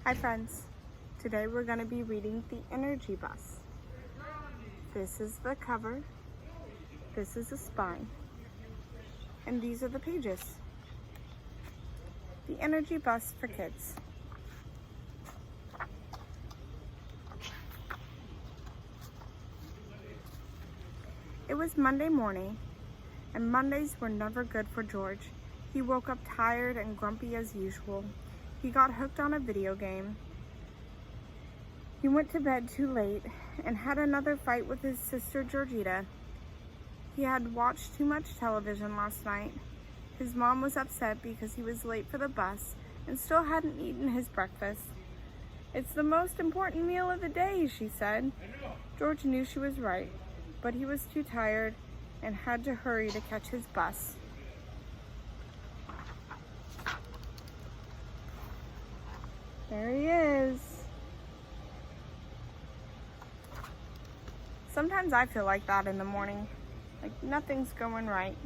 Hi friends, today we're going to be reading The Energy Bus. This is the cover, this is the spine, and these are the pages. The Energy Bus for Kids. It was Monday morning, and Mondays were never good for George. He woke up tired and grumpy as usual. He got hooked on a video game. He went to bed too late and had another fight with his sister Georgita. He had watched too much television last night. His mom was upset because he was late for the bus and still hadn't eaten his breakfast. "It's the most important meal of the day," she said. George knew she was right, but he was too tired and had to hurry to catch his bus. There he is. Sometimes I feel like that in the morning, like nothing's going right.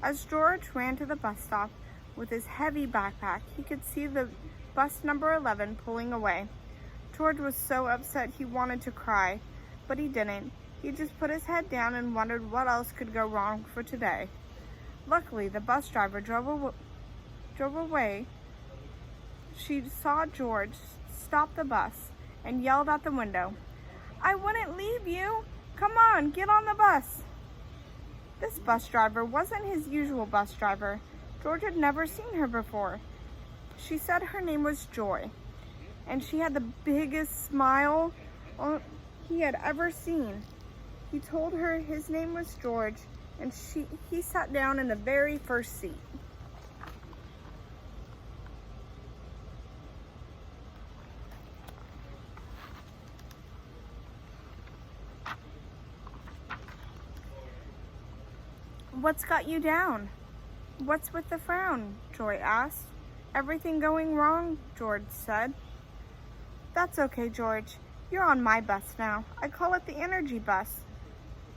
As George ran to the bus stop with his heavy backpack, he could see the bus number 11 pulling away. George was so upset he wanted to cry, but he didn't. He just put his head down and wondered what else could go wrong for today. Luckily, the bus driver drove away. She saw George stop the bus and yelled out the window, "I wouldn't leave you! Come on, get on the bus!" This bus driver wasn't his usual bus driver. George had never seen her before. She said her name was Joy, and she had the biggest smile he had ever seen. He told her his name was George, and he sat down in the very first seat. "What's got you down? What's with the frown?" Joy asked. "Everything going wrong?" George said. "That's okay, George. You're on my bus now. I call it the Energy Bus.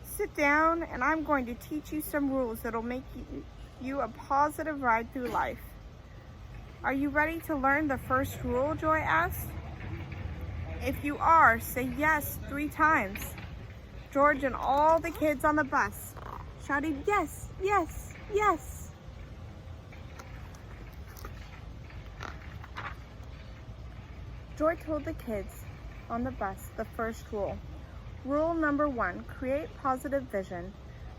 Sit down and I'm going to teach you some rules that'll make you a positive ride through life." "Are you ready to learn the first rule?" Joy asked. "If you are, say yes 3 times. George and all the kids on the bus shouted yes, yes, yes. Joy told the kids on the bus the first rule. Rule number 1, create positive vision.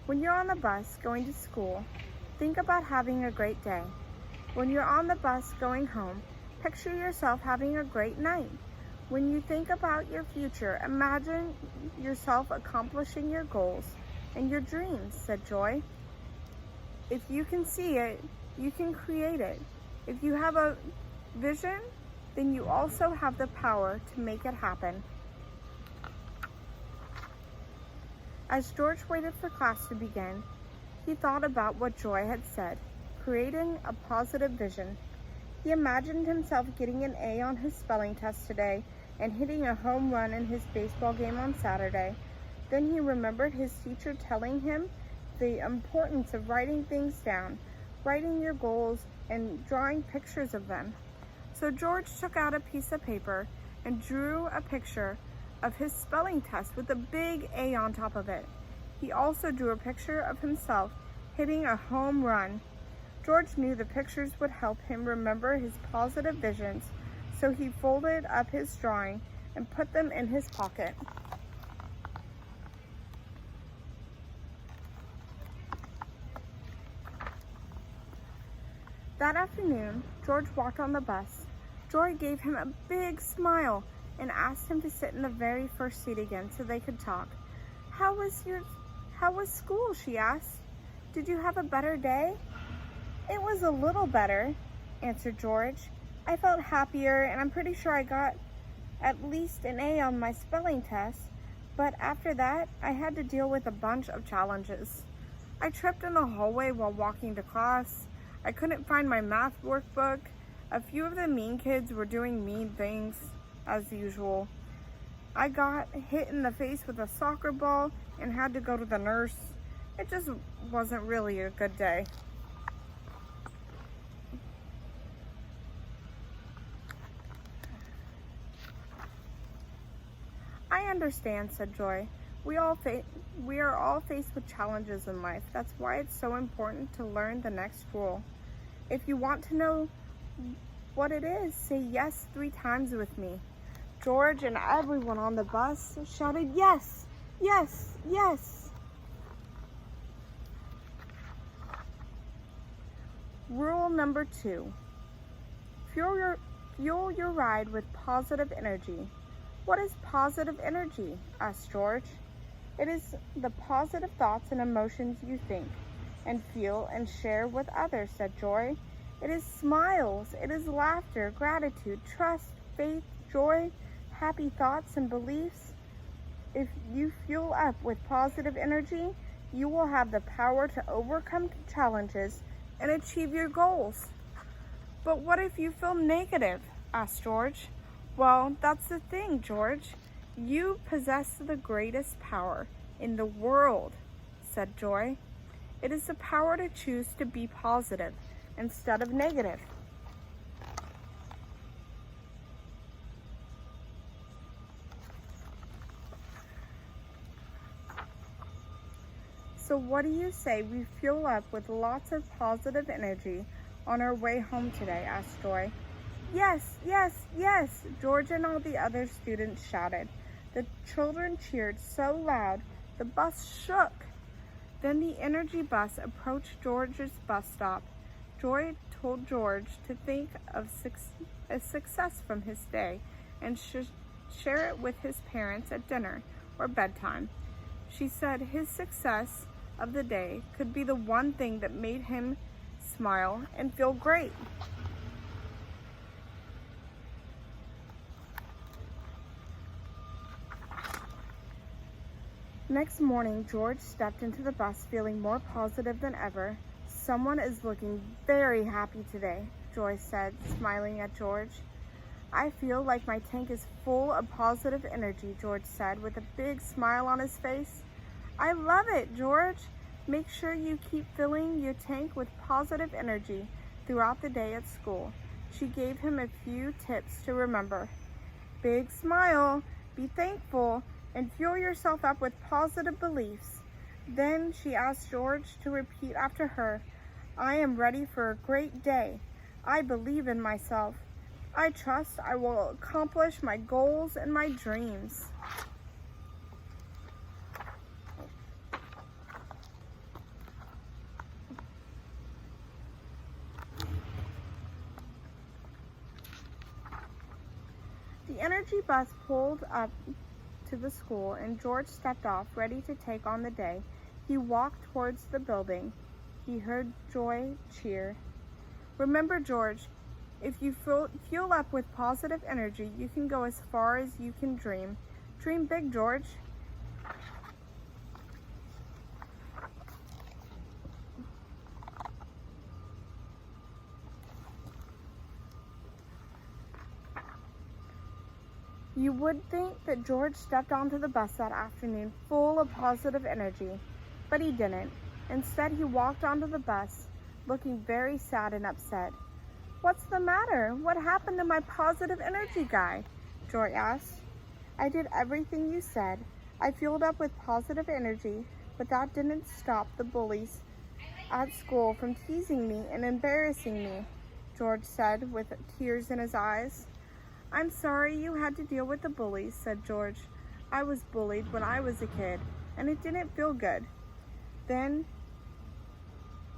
When you're on the bus going to school, think about having a great day. When you're on the bus going home, picture yourself having a great night. When you think about your future, imagine yourself accomplishing your goals and your dreams," said Joy. "If you can see it, you can create it. If you have a vision, then you also have the power to make it happen." As George waited for class to begin, he thought about what Joy had said, creating a positive vision. He imagined himself getting an A on his spelling test today and hitting a home run in his baseball game on Saturday. Then he remembered his teacher telling him the importance of writing things down, writing your goals, and drawing pictures of them. So George took out a piece of paper and drew a picture of his spelling test with a big A on top of it. He also drew a picture of himself hitting a home run. George knew the pictures would help him remember his positive visions, so he folded up his drawing and put them in his pocket. That afternoon, George walked on the bus. Joy gave him a big smile and asked him to sit in the very first seat again so they could talk. How was school?" she asked. "Did you have a better day?" "It was a little better," answered George. "I felt happier and I'm pretty sure I got at least an A on my spelling test, but after that, I had to deal with a bunch of challenges. I tripped in the hallway while walking to class. I couldn't find my math workbook. A few of the mean kids were doing mean things, as usual. I got hit in the face with a soccer ball and had to go to the nurse. It just wasn't really a good day." understand, said Joy. We are all faced with challenges in life. That's why it's so important to learn the next rule. If you want to know what it is, say yes 3 times with me. George and everyone on the bus shouted yes, yes, yes. Rule number 2. Fuel your ride with positive energy. What is positive energy? Asked George. It is the positive thoughts and emotions you think and feel and share with others, said Joy. It is smiles, it is laughter, gratitude, trust, faith, joy, happy thoughts and beliefs. If you fuel up with positive energy, you will have the power to overcome challenges and achieve your goals. But what if you feel negative? Asked George. Well, that's the thing, George. You possess the greatest power in the world, said Joy. It is the power to choose to be positive instead of negative. So what do you say we fuel up with lots of positive energy on our way home today? Asked Joy. Yes, yes, yes, George and all the other students shouted. The children cheered so loud the bus shook. Then the energy bus approached George's bus stop. Joy told George to think of a success from his day and share it with his parents at dinner or bedtime. She said his success of the day could be the one thing that made him smile and feel great. Next morning, George stepped into the bus feeling more positive than ever. Someone is looking very happy today, Joy said, smiling at George. I feel like my tank is full of positive energy, George said with a big smile on his face. I love it, George. Make sure you keep filling your tank with positive energy throughout the day at school. She gave him a few tips to remember. Big smile, be thankful, and fuel yourself up with positive beliefs. Then she asked George to repeat after her. I am ready for a great day. I believe in myself. I trust I will accomplish my goals and my dreams. The energy bus pulled up to the school and George stepped off, ready to take on the day. He walked towards the building. He heard Joy cheer. Remember, George, if you fuel up with positive energy, you can go as far as you can dream. Dream big, George. You would think that George stepped onto the bus that afternoon full of positive energy, but he didn't. Instead, he walked onto the bus looking very sad and upset. What's the matter? What happened to my positive energy guy? Joy asked. I did everything you said. I fueled up with positive energy, but that didn't stop the bullies at school from teasing me and embarrassing me, George said with tears in his eyes. I'm sorry you had to deal with the bullies, said George. I was bullied when I was a kid, and it didn't feel good.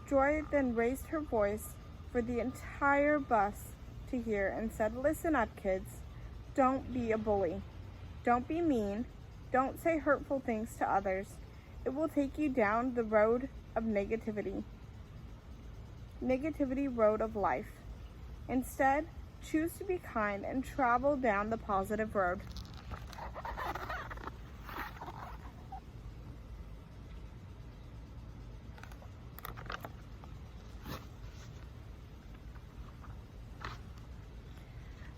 Joy then raised her voice for the entire bus to hear and said, listen up, kids. Don't be a bully. Don't be mean. Don't say hurtful things to others. It will take you down the road of negativity road of life. Instead, choose to be kind and travel down the positive road.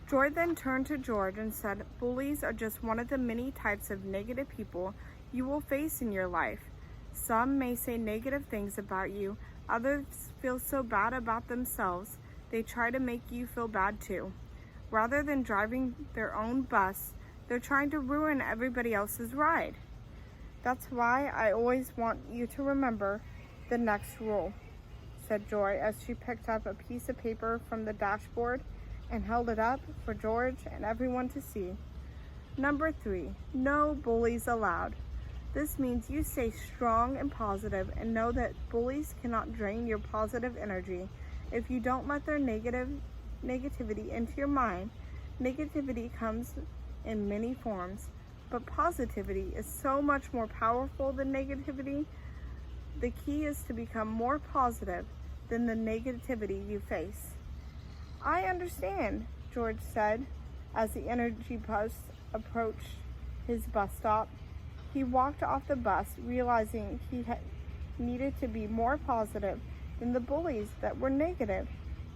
Joy then turned to George and said, bullies are just one of the many types of negative people you will face in your life. Some may say negative things about you. Others feel so bad about themselves, they try to make you feel bad too. Rather than driving their own bus, They're trying to ruin everybody else's ride. That's why I always want you to remember the next rule," said Joy as she picked up a piece of paper from the dashboard and held it up for George and everyone to see. "Number 3, no bullies allowed. This means you stay strong and positive and know that bullies cannot drain your positive energy. If you don't let their negativity into your mind, negativity comes in many forms, but positivity is so much more powerful than negativity. The key is to become more positive than the negativity you face." "I understand," George said as the energy bus approached his bus stop. He walked off the bus, realizing he needed to be more positive than the bullies that were negative.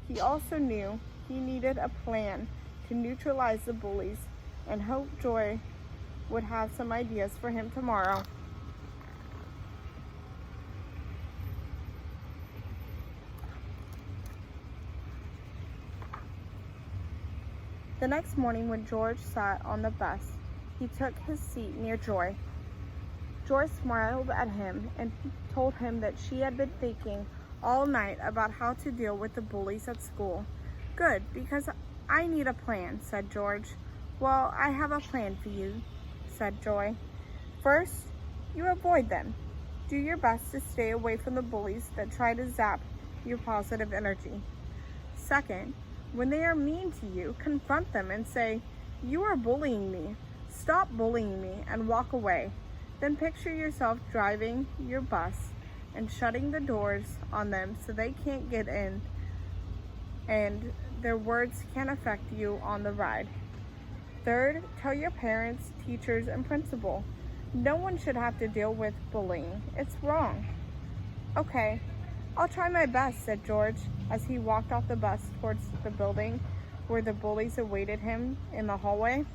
He also knew he needed a plan to neutralize the bullies and hoped Joy would have some ideas for him tomorrow. The next morning when George sat on the bus, he took his seat near Joy. Joy smiled at him and told him that she had been thinking all night about how to deal with the bullies at school. "Good, because I need a plan," said George. "Well, I have a plan for you," said Joy. "First, you avoid them. Do your best to stay away from the bullies that try to zap your positive energy. Second, when they are mean to you, confront them and say, 'You are bullying me. Stop bullying me,' and walk away. Then picture yourself driving your bus and shutting the doors on them so they can't get in and their words can't affect you on the ride. Third, tell your parents, teachers, and principal. No one should have to deal with bullying. It's wrong." "Okay, I'll try my best," said George as he walked off the bus towards the building where the bullies awaited him in the hallway.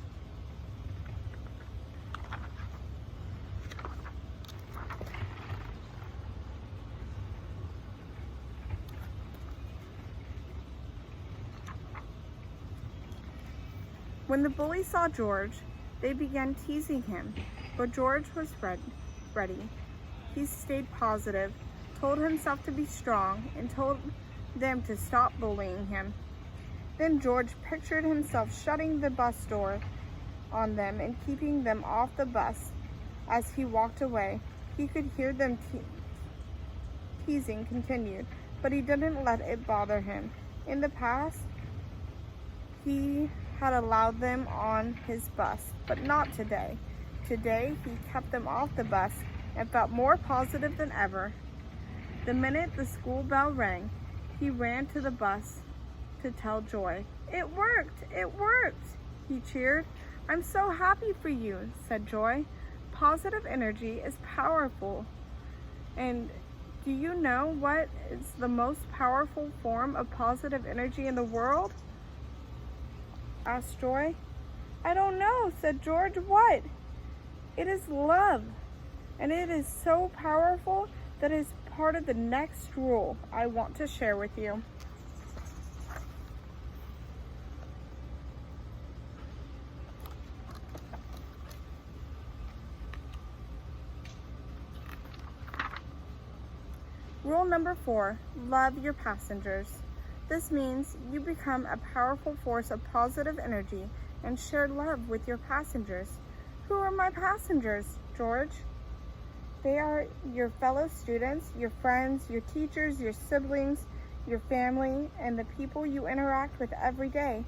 When the bullies saw George, they began teasing him, but George was ready. He stayed positive, told himself to be strong, and told them to stop bullying him. Then George pictured himself shutting the bus door on them and keeping them off the bus. As he walked away, he could hear them teasing continued, but he didn't let it bother him. In the past, he had allowed them on his bus, but not today. Today, he kept them off the bus and felt more positive than ever. The minute the school bell rang, he ran to the bus to tell Joy. "It worked! It worked!" he cheered. "I'm so happy for you," said Joy. "Positive energy is powerful. And do you know what is the most powerful form of positive energy in the world?" asked Joy. "I don't know," said George. "What?" "It is love. And it is so powerful that it is part of the next rule I want to share with you." Rule number 4, love your passengers. This means you become a powerful force of positive energy and share love with your passengers. Who are my passengers, George? They are your fellow students, your friends, your teachers, your siblings, your family, and the people you interact with every day.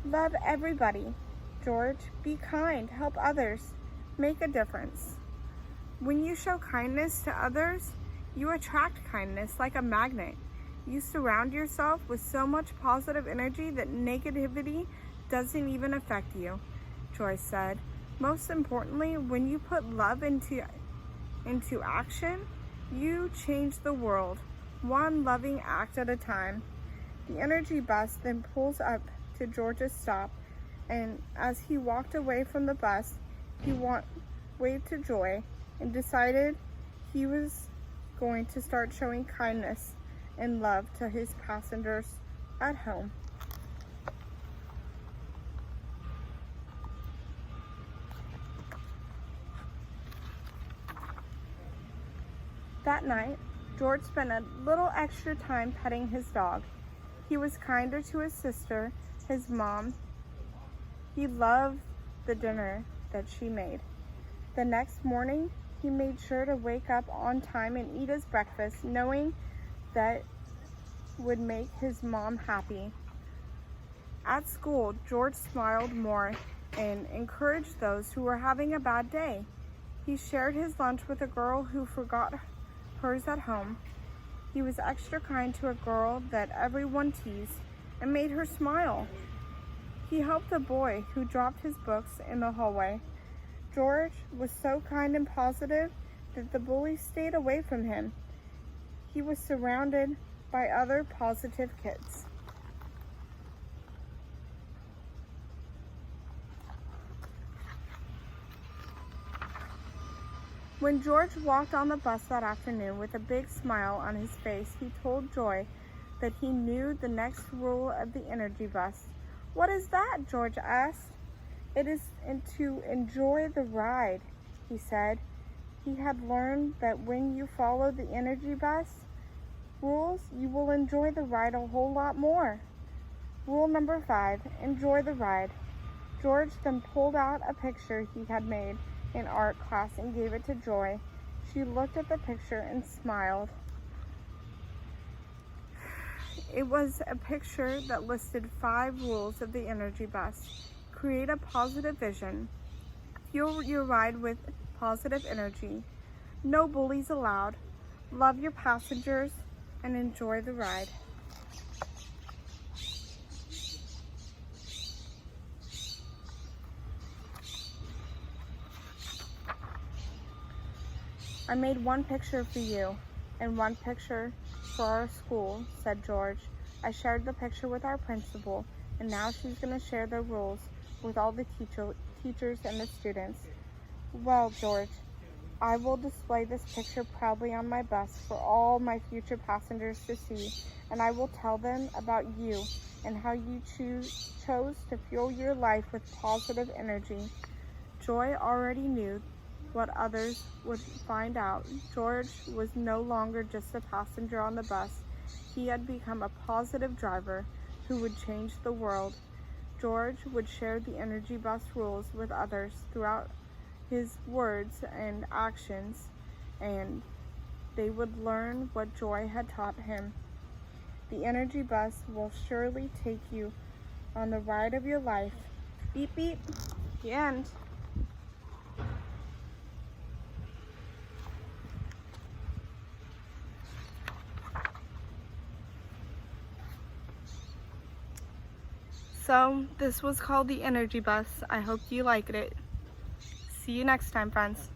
Love everybody, George. Be kind, help others, make a difference. When you show kindness to others, you attract kindness like a magnet. You surround yourself with so much positive energy that negativity doesn't even affect you, Joyce said. Most importantly, when you put love into action, you change the world, one loving act at a time. The energy bus then pulls up to George's stop, and as he walked away from the bus, he waved to Joy and decided he was going to start showing kindness and love to his passengers at home. That night, George spent a little extra time petting his dog. He was kinder to his sister, his mom. He loved the dinner that she made. The next morning, he made sure to wake up on time and eat his breakfast, knowing that would make his mom happy. At school, George smiled more and encouraged those who were having a bad day. He shared his lunch with a girl who forgot hers at home. He was extra kind to a girl that everyone teased and made her smile. He helped a boy who dropped his books in the hallway. George was so kind and positive that the bully stayed away from him. He was surrounded by other positive kids. When George walked on the bus that afternoon with a big smile on his face, he told Joy that he knew the next rule of the energy bus. "What is that?" George asked. "It is to enjoy the ride," he said. He had learned that when you follow the energy bus rules, you will enjoy the ride a whole lot more. Rule number 5, enjoy the ride. George then pulled out a picture he had made in art class and gave it to Joy. She looked at the picture and smiled. It was a picture that listed 5 rules of the energy bus. Create a positive vision. Fuel your ride with positive energy. No bullies allowed. Love your passengers and enjoy the ride. "I made one picture for you and one picture for our school," said George. "I shared the picture with our principal, and now she's going to share the rules with all the teachers and the students." "Well, George, I will display this picture proudly on my bus for all my future passengers to see, and I will tell them about you and how you chose to fuel your life with positive energy." Joy already knew what others would find out. George was no longer just a passenger on the bus. He had become a positive driver who would change the world. George would share the energy bus rules with others throughout his words and actions, and they would learn what Joy had taught him. The energy bus will surely take you on the ride of your life. Beep, beep. The end. So this was called the energy bus. I hope you liked it. See you next time, friends.